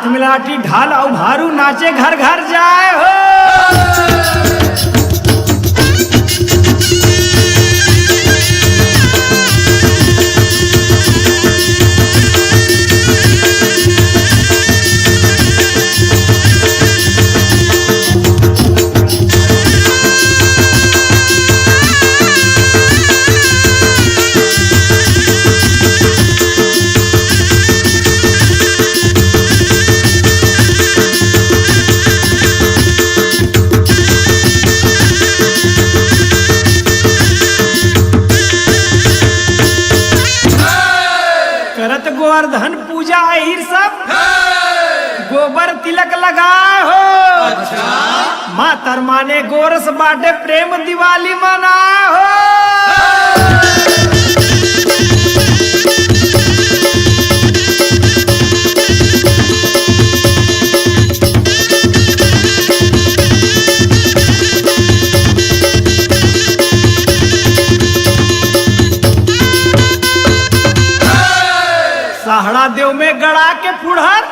हाथ में लाठी ढाल और भारू नाचे घर घर जाए हो। करत गोवर्धन पूजा अहिर सब गोबर तिलक लगाए हो। अच्छा। माँ तरमाने गोरस बाटे प्रेम दिवाली मनाए हो। सहाड़ा देव में गड़ा के फुड़हर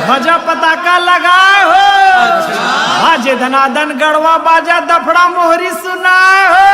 ध्वजा पताका लगाए हो। अच्छा। बाजे धनादन गड़वा बाजा दफड़ा मोहरी सुनाए हो।